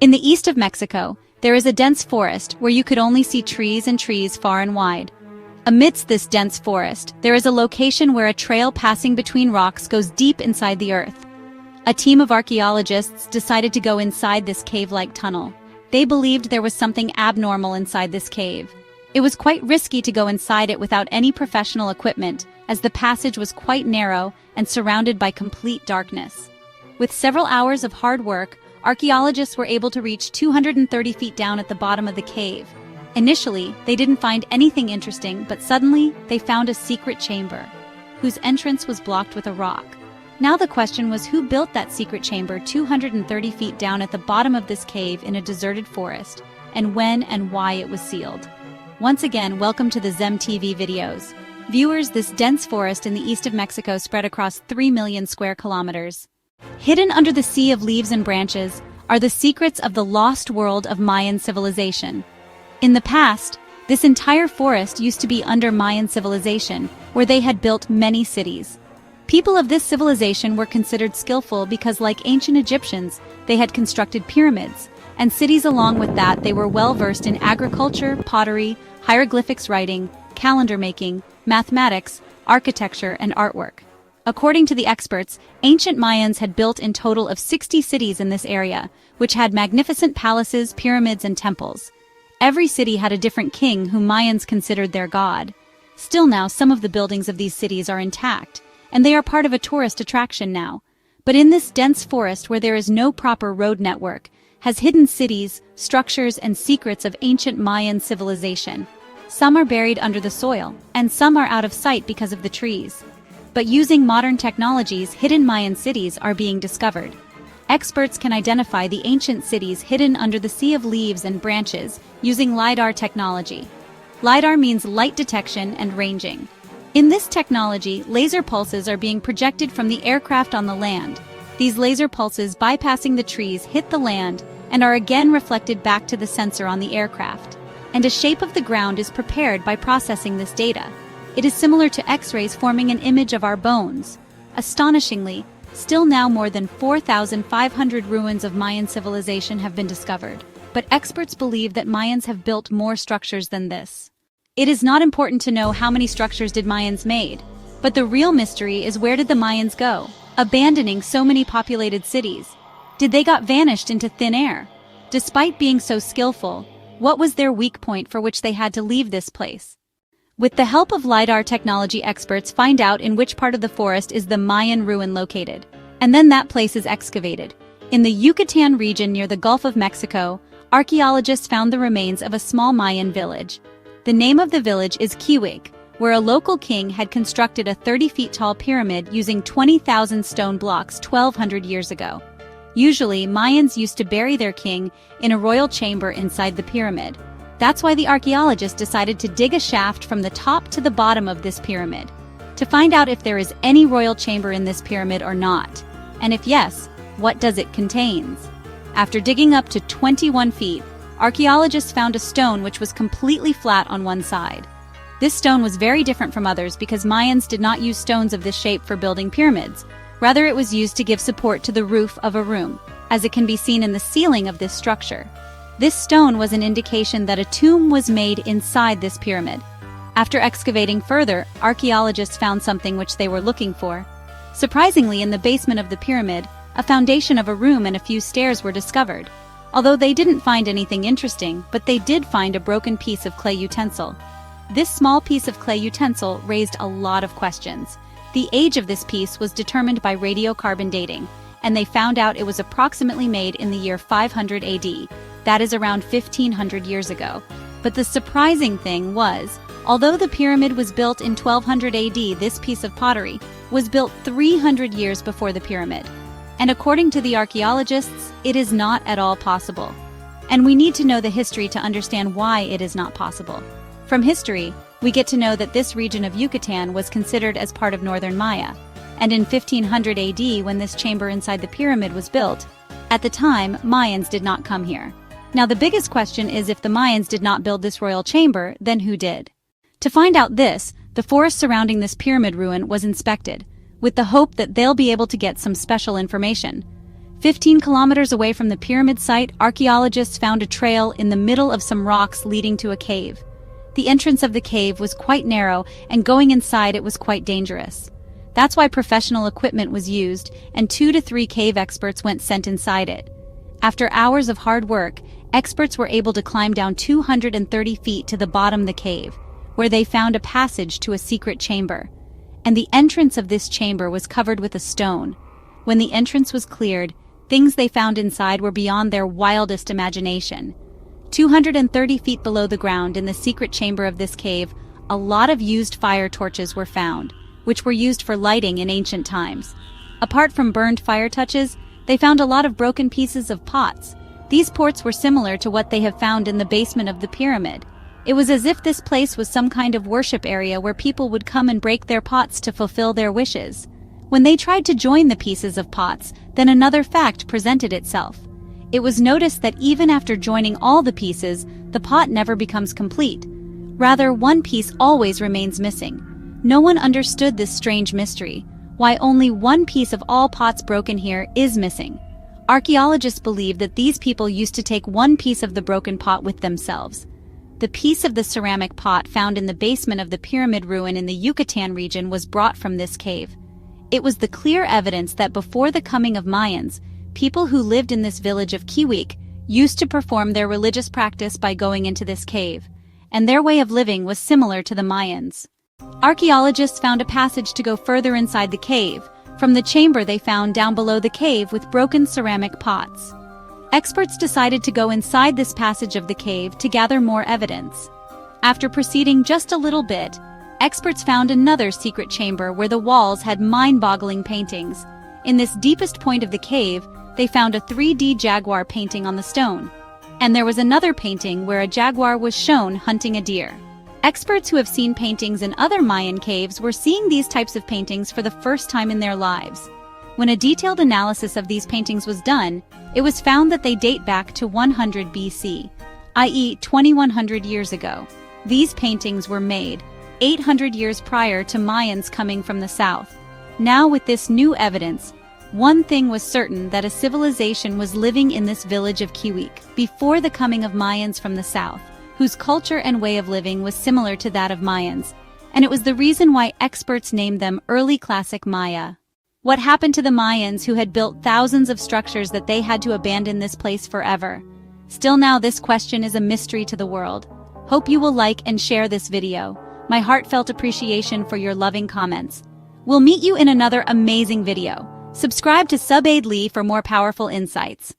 In the east of Mexico, there is a dense forest where you could only see trees and trees far and wide. Amidst this dense forest, there is a location where a trail passing between rocks goes deep inside the earth. A team of archaeologists decided to go inside this cave-like tunnel. They believed there was something abnormal inside this cave. It was quite risky to go inside it without any professional equipment, as the passage was quite narrow and surrounded by complete darkness. With several hours of hard work, archaeologists were able to reach 230 feet down at the bottom of the cave. Initially, they didn't find anything interesting, but suddenly, they found a secret chamber, whose entrance was blocked with a rock. Now the question was, who built that secret chamber 230 feet down at the bottom of this cave in a deserted forest, and when and why it was sealed? Once again, welcome to the Zem TV videos. Viewers, this dense forest in the east of Mexico spread across 3 million square kilometers. Hidden under the sea of leaves and branches are the secrets of the lost world of Mayan civilization. In the past, this entire forest used to be under Mayan civilization, where they had built many cities. People of this civilization were considered skillful because, like ancient Egyptians, they had constructed pyramids, and cities along with that they were well versed in agriculture, pottery, hieroglyphics writing, calendar making, mathematics, architecture, and artwork. According to the experts, ancient Mayans had built in total of 60 cities in this area, which had magnificent palaces, pyramids, and temples. Every city had a different king whom Mayans considered their god. Still now, some of the buildings of these cities are intact, and they are part of a tourist attraction now. But in this dense forest where there is no proper road network, has hidden cities, structures, and secrets of ancient Mayan civilization. Some are buried under the soil, and some are out of sight because of the trees. But using modern technologies, hidden Mayan cities are being discovered. Experts can identify the ancient cities hidden under the sea of leaves and branches using LiDAR technology. LiDAR means light detection and ranging. In this technology, laser pulses are being projected from the aircraft on the land. These laser pulses, bypassing the trees, hit the land and are again reflected back to the sensor on the aircraft. And a shape of the ground is prepared by processing this data. It is similar to X-rays forming an image of our bones. Astonishingly, still now more than 4,500 ruins of Mayan civilization have been discovered. But experts believe that Mayans have built more structures than this. It is not important to know how many structures did Mayans made, but the real mystery is, where did the Mayans go, abandoning so many populated cities? Did they got vanished into thin air? Despite being so skillful, what was their weak point for which they had to leave this place? With the help of LiDAR technology, experts find out in which part of the forest is the Mayan ruin located, and then that place is excavated. In the Yucatán region near the Gulf of Mexico, archaeologists found the remains of a small Mayan village. The name of the village is Kiwig, where a local king had constructed a 30-feet-tall pyramid using 20,000 stone blocks 1,200 years ago. Usually, Mayans used to bury their king in a royal chamber inside the pyramid. That's why the archaeologists decided to dig a shaft from the top to the bottom of this pyramid, to find out if there is any royal chamber in this pyramid or not, and if yes, what does it contains. After digging up to 21 feet, archaeologists found a stone which was completely flat on one side. This stone was very different from others because Mayans did not use stones of this shape for building pyramids. Rather, it was used to give support to the roof of a room, as it can be seen in the ceiling of this structure. This stone was an indication that a tomb was made inside this pyramid. After excavating further, archaeologists found something which they were looking for. Surprisingly, in the basement of the pyramid, a foundation of a room and a few stairs were discovered. Although they didn't find anything interesting, but they did find a broken piece of clay utensil. This small piece of clay utensil raised a lot of questions. The age of this piece was determined by radiocarbon dating, and they found out it was approximately made in the year 500 AD. That is around 1,500 years ago. But the surprising thing was, although the pyramid was built in 1200 AD, this piece of pottery was built 300 years before the pyramid. And according to the archaeologists, it is not at all possible. And we need to know the history to understand why it is not possible. From history, we get to know that this region of Yucatán was considered as part of northern Maya. And in 1500 AD, when this chamber inside the pyramid was built, at the time, Mayans did not come here. Now the biggest question is, if the Mayans did not build this royal chamber, then who did? To find out this, the forest surrounding this pyramid ruin was inspected, with the hope that they'll be able to get some special information. 15 kilometers away from the pyramid site, archaeologists found a trail in the middle of some rocks leading to a cave. The entrance of the cave was quite narrow, and going inside it was quite dangerous. That's why professional equipment was used, and 2 to 3 cave experts went sent inside it. After hours of hard work, experts were able to climb down 230 feet to the bottom of the cave, where they found a passage to a secret chamber. And the entrance of this chamber was covered with a stone. When the entrance was cleared, things they found inside were beyond their wildest imagination. 230 feet below the ground in the secret chamber of this cave, a lot of used fire torches were found, which were used for lighting in ancient times. Apart from burned fire touches, they found a lot of broken pieces of pots. These pots were similar to what they have found in the basement of the pyramid. It was as if this place was some kind of worship area where people would come and break their pots to fulfill their wishes. When they tried to join the pieces of pots, then another fact presented itself. It was noticed that even after joining all the pieces, the pot never becomes complete. Rather, one piece always remains missing. No one understood this strange mystery, why only one piece of all pots broken here is missing. Archaeologists believe that these people used to take one piece of the broken pot with themselves. The piece of the ceramic pot found in the basement of the pyramid ruin in the Yucatán region was brought from this cave. It was the clear evidence that before the coming of Mayans, people who lived in this village of Kiwik used to perform their religious practice by going into this cave, and their way of living was similar to the Mayans. Archaeologists found a passage to go further inside the cave, from the chamber they found down below the cave with broken ceramic pots. Experts decided to go inside this passage of the cave to gather more evidence. After proceeding just a little bit, experts found another secret chamber where the walls had mind-boggling paintings. In this deepest point of the cave, they found a 3D jaguar painting on the stone. And there was another painting where a jaguar was shown hunting a deer. Experts who have seen paintings in other Mayan caves were seeing these types of paintings for the first time in their lives. When a detailed analysis of these paintings was done, it was found that they date back to 100 BC, i.e. 2100 years ago. These paintings were made 800 years prior to Mayans coming from the south. Now with this new evidence, one thing was certain, that a civilization was living in this village of Kiwik before the coming of Mayans from the south, whose culture and way of living was similar to that of Mayans, and it was the reason why experts named them Early Classic Maya. What happened to the Mayans who had built thousands of structures that they had to abandon this place forever? Still now this question is a mystery to the world. Hope you will like and share this video. My heartfelt appreciation for your loving comments. We'll meet you in another amazing video. Subscribe to Sub Aid Lee for more powerful insights.